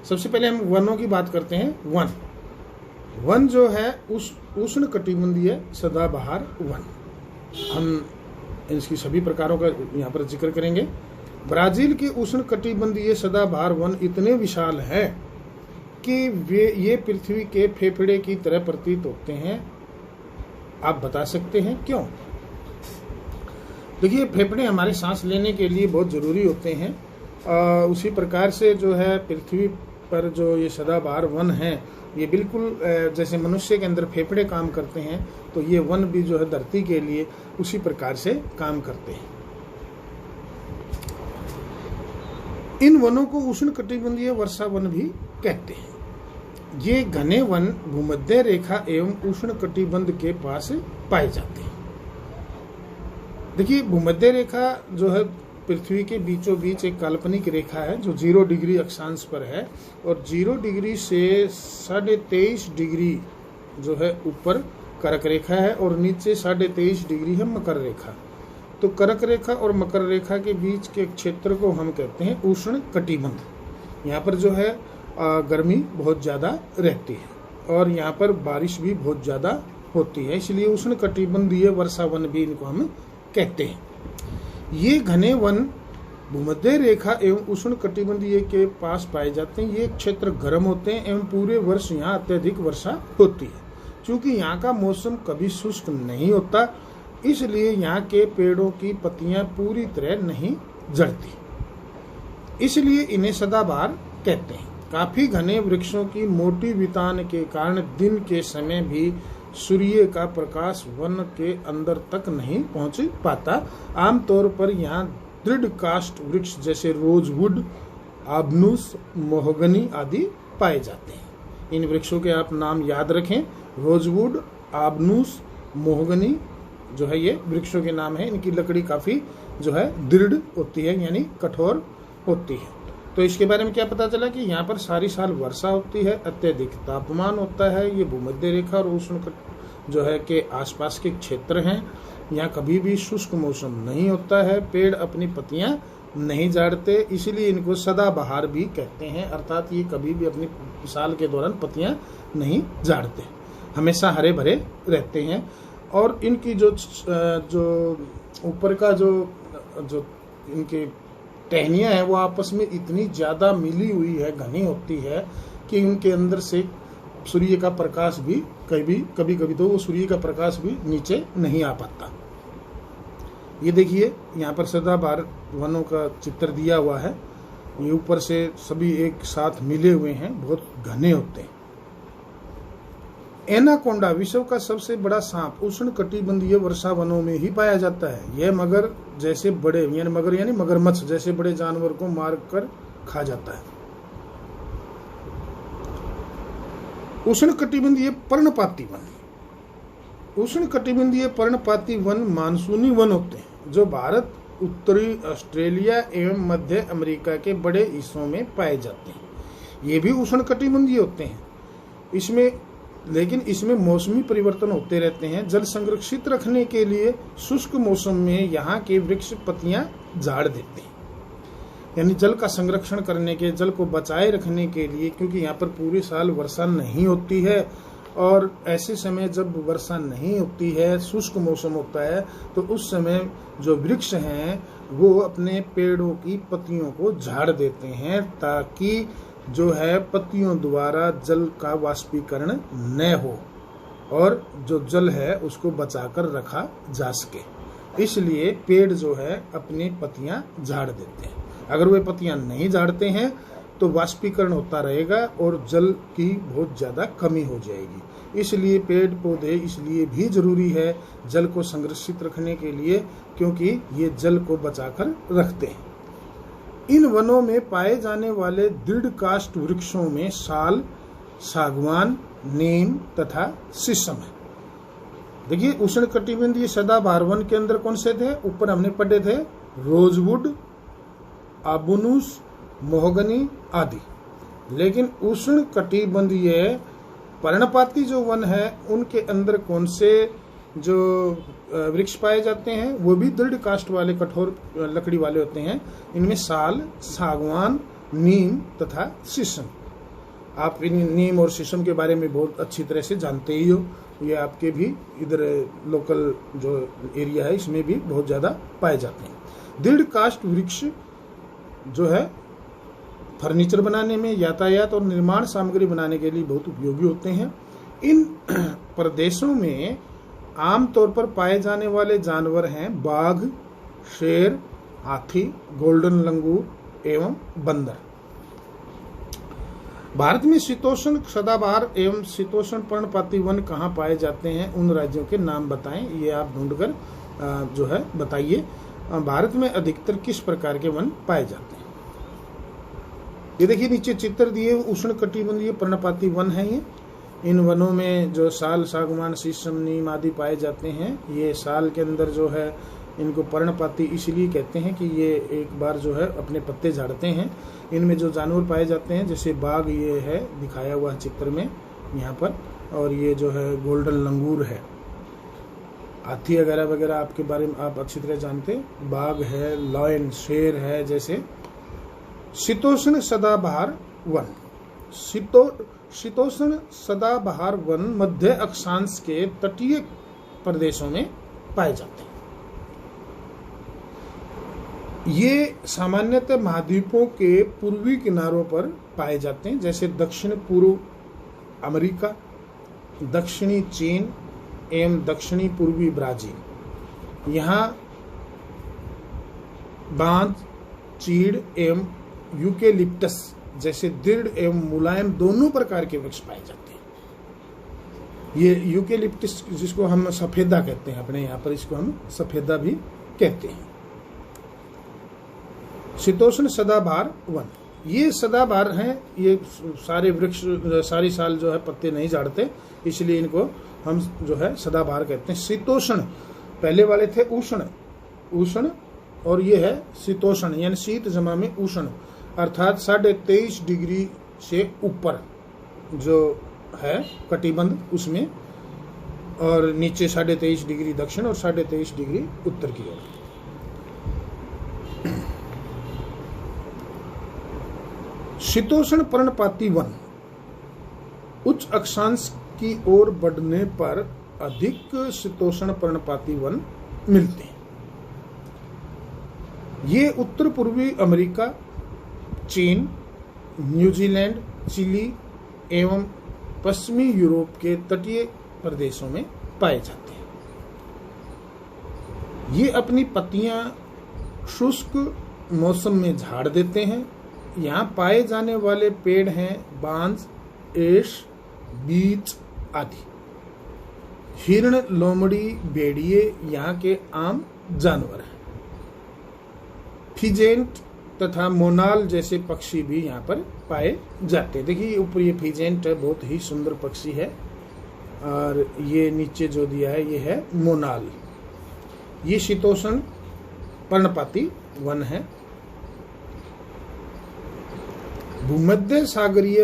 सबसे पहले हम वनों की बात करते हैं। वन जो है उष्ण कटिबंधीय सदाबहार वन, हम इसकी सभी प्रकारों का यहाँ पर जिक्र करेंगे। ब्राजील के उष्ण कटिबंधीय सदाबहार वन इतने विशाल है कि ये पृथ्वी के फेफड़े की तरह प्रतीत होते हैं। आप बता सकते हैं क्यों? देखिए, फेफड़े हमारे सांस लेने के लिए बहुत जरूरी होते हैं। उसी प्रकार से जो है पृथ्वी पर जो ये सदाबहार वन है, ये बिल्कुल जैसे मनुष्य के अंदर फेफड़े काम करते हैं, तो ये वन भी जो है धरती के लिए उसी प्रकार से काम करते हैं। इन वनों को उष्ण कटिबंधीय वर्षा वन भी कहते हैं। ये घने वन भूमध्य रेखा एवं उष्ण कटिबंध के पास पाए जाते हैं। देखिए, भूमध्य रेखा जो है पृथ्वी के बीचों बीच एक काल्पनिक रेखा है जो 0 डिग्री अक्षांश पर है, और 0 डिग्री से 23.5 डिग्री जो है ऊपर कर्क रेखा है, और नीचे 23.5 डिग्री है मकर रेखा। तो कर्क रेखा और मकर रेखा के बीच के क्षेत्र को हम कहते हैं उष्ण कटिबंध। यहाँ पर जो है गर्मी बहुत ज़्यादा रहती है और यहाँ पर बारिश भी बहुत ज़्यादा होती है, इसलिए उष्ण कटिबंधीय वर्षा वन भी इनको हम कहते हैं। ये घने वन भूमध्य रेखा एवं उष्ण कटिबंधीय के पास पाए जाते हैं। ये क्षेत्र गर्म होते हैं एवं पूरे वर्ष यहाँ अत्यधिक वर्षा होती है। क्योंकि यहाँ का मौसम कभी शुष्क नहीं होता, इसलिए यहाँ के पेड़ों की पत्तियां पूरी तरह नहीं झड़ती, इसलिए इन्हें सदाबहार कहते हैं। काफी घने वृक्षों की मोटी वितान के कारण दिन के समय भी सूर्य का प्रकाश वन के अंदर तक नहीं पहुंच पाता। आमतौर पर यहाँ दृढ़ काष्ठ वृक्ष जैसे रोजवुड, आबनूस, मोहगनी आदि पाए जाते हैं। इन वृक्षों के आप नाम याद रखें, रोजवुड, आबनूस, मोहगनी जो है ये वृक्षों के नाम है। इनकी लकड़ी काफी जो है दृढ़ होती है, यानी कठोर होती है। तो इसके बारे में क्या पता चला कि यहाँ पर सारी साल वर्षा होती है, अत्यधिक तापमान होता है। ये भूमध्य रेखा और उष्ण जो है के आसपास के क्षेत्र हैं। यहाँ कभी भी शुष्क मौसम नहीं होता है। पेड़ अपनी पत्तियां नहीं झाड़ते, इसीलिए इनको सदाबहार भी कहते हैं। अर्थात ये कभी भी अपनी साल के दौरान पत्तियां नहीं झाड़ते, हमेशा हरे भरे रहते हैं। और इनकी जो ऊपर का जो इनके टहनियाँ हैं वो आपस में इतनी ज़्यादा मिली हुई है, घनी होती है कि उनके अंदर से सूर्य का प्रकाश भी कभी कभी तो वो सूर्य का प्रकाश भी नीचे नहीं आ पाता। ये देखिए, यहाँ पर सदाबहार वनों का चित्र दिया हुआ है। ये ऊपर से सभी एक साथ मिले हुए हैं, बहुत घने होते हैं। एनाकोंडा विश्व का सबसे बड़ा सांप उष्ण कटिबंधीय वर्षा वनों में ही पाया जाता है। यह मगर जैसे बड़े यानी मगरमच्छ जैसे बड़े जानवर को मारकर खा जाता है। उष्ण कटिबंधीय पर्णपाती वन। उष्ण कटिबंधीय पर्णपाती वन मानसूनी वन होते हैं जो भारत, उत्तरी ऑस्ट्रेलिया एवं मध्य अमेरिका के बड़े हिस्सों में पाए जाते हैं। ये भी उष्ण कटिबंधीय होते हैं। लेकिन इसमें मौसमी परिवर्तन होते रहते हैं। जल संरक्षित रखने के लिए शुष्क मौसम में यहाँ के वृक्ष पत्तियां झाड़ देते हैं, यानी जल का संरक्षण करने के, जल को बचाए रखने के लिए, क्योंकि यहाँ पर पूरे साल वर्षा नहीं होती है। और ऐसे समय जब वर्षा नहीं होती है, शुष्क मौसम होता है, तो उस समय जो वृक्ष हैं वो अपने पेड़ों की पत्तियों को झाड़ देते हैं ताकि जो है पत्तियों द्वारा जल का वाष्पीकरण न हो और जो जल है उसको बचाकर रखा जा सके। इसलिए पेड़ जो है अपनी पत्तियां झाड़ देते हैं। अगर वे पत्तियां नहीं झाड़ते हैं तो वाष्पीकरण होता रहेगा और जल की बहुत ज्यादा कमी हो जाएगी। इसलिए पेड़ पौधे इसलिए भी जरूरी है जल को संरक्षित रखने के लिए, क्योंकि ये जल को बचाकर रखते हैं। इन वनों में पाए जाने वाले दृढ़ काष्ठ वृक्षों में साल, सागवान, नीम तथा शीशम है। देखिए, उष्ण कटिबंधीय सदाबहार वन के अंदर कौन से थे? ऊपर हमने पढ़े थे रोजवुड, आबनूस, मोहगनी आदि। लेकिन उष्ण कटिबंधीय पर्णपाती जो वन है उनके अंदर कौन से जो वृक्ष पाए जाते हैं? वो भी दृढ़ काष्ठ वाले, कठोर लकड़ी वाले होते हैं। इनमें साल, सागवान, नीम तथा शीशम आप इन नीम और शीशम के बारे में बहुत अच्छी तरह से जानते ही हो। ये आपके भी इधर लोकल जो एरिया है इसमें भी बहुत ज़्यादा पाए जाते हैं। दृढ़ काष्ठ वृक्ष जो है फर्नीचर बनाने में, यातायात और निर्माण सामग्री बनाने के लिए बहुत उपयोगी होते हैं। इन प्रदेशों में आमतौर पर पाए जाने वाले जानवर हैं बाघ, शेर, हाथी, गोल्डन लंगूर एवं बंदर। भारत में शीतोष्ण सदाबहार एवं शीतोष्ण पर्णपाती वन कहाँ पाए जाते हैं, उन राज्यों के नाम बताएं। ये आप ढूंढकर जो है बताइए, भारत में अधिकतर किस प्रकार के वन पाए जाते हैं। ये देखिए नीचे चित्र दिए, उष्ण कटिबंधीय पर्णपाती वन है ये। इन वनों में जो साल, सागवान, शीशम, नीम आदि पाए जाते हैं। ये साल के अंदर जो है इनको पर्णपाती इसलिए कहते हैं कि ये एक बार जो है अपने पत्ते झाड़ते हैं। इनमें जो जानवर पाए जाते हैं जैसे बाघ, ये है दिखाया हुआ चित्र में यहाँ पर, और ये जो है गोल्डन लंगूर है। हाथी वगैरह वगैरह आपके बारे में आप अच्छी तरह जानते हैं। बाघ है, लॉयन, शेर है जैसे। शीतोष्ण सदाबहार वन। शीतोष्ण सदाबहार वन मध्य अक्षांश के तटीय प्रदेशों में पाए जाते हैं। ये सामान्यतः महाद्वीपों के पूर्वी किनारों पर पाए जाते हैं जैसे दक्षिण पूर्व अमेरिका, दक्षिणी चीन एवं दक्षिणी पूर्वी ब्राजील। यहाँ बांज, चीड़ एवं यूकेलिप्टस जैसे दृढ़ एवं मुलायम दोनों प्रकार के वृक्ष पाए जाते हैं। ये यूकेलिप्टस जिसको हम सफेदा कहते हैं, अपने यहाँ पर इसको हम सफेदा भी कहते हैं। शीतोष्ण सदाबहार वन, ये सदाबहार हैं। ये सारे वृक्ष सारी साल जो है पत्ते नहीं झाड़ते, इसलिए इनको हम जो है सदाबहार कहते हैं। शीतोष्ण, पहले वाले थे उष्ण और ये है शीतोष्ण, यानी शीत जमा में उष्ण, अर्थात 23.5 डिग्री से ऊपर जो है कटिबंध उसमें, और नीचे 23.5 डिग्री दक्षिण और 23.5 डिग्री उत्तर की ओर। शीतोष्ण पर्णपाती वन उच्च अक्षांश की ओर बढ़ने पर अधिक शीतोष्ण पर्णपाती वन मिलते हैं। ये उत्तर पूर्वी अमेरिका, चीन, न्यूजीलैंड, चिली एवं पश्चिमी यूरोप के तटीय प्रदेशों में पाए जाते हैं। ये अपनी पत्तियां शुष्क मौसम में झाड़ देते हैं। यहाँ पाए जाने वाले पेड़ हैं बांज, एश, बीच आदि। हिरण, लोमड़ी, भेड़िए यहाँ के आम जानवर हैं। फिजेंट तथा मोनाल जैसे पक्षी भी यहाँ पर पाए जाते हैं। देखिए ऊपर ये फिजेंट है, बहुत ही सुंदर पक्षी है, और ये नीचे जो दिया है ये है मोनाल। ये शीतोष्ण पर्णपाती वन है। भूमध्य सागरीय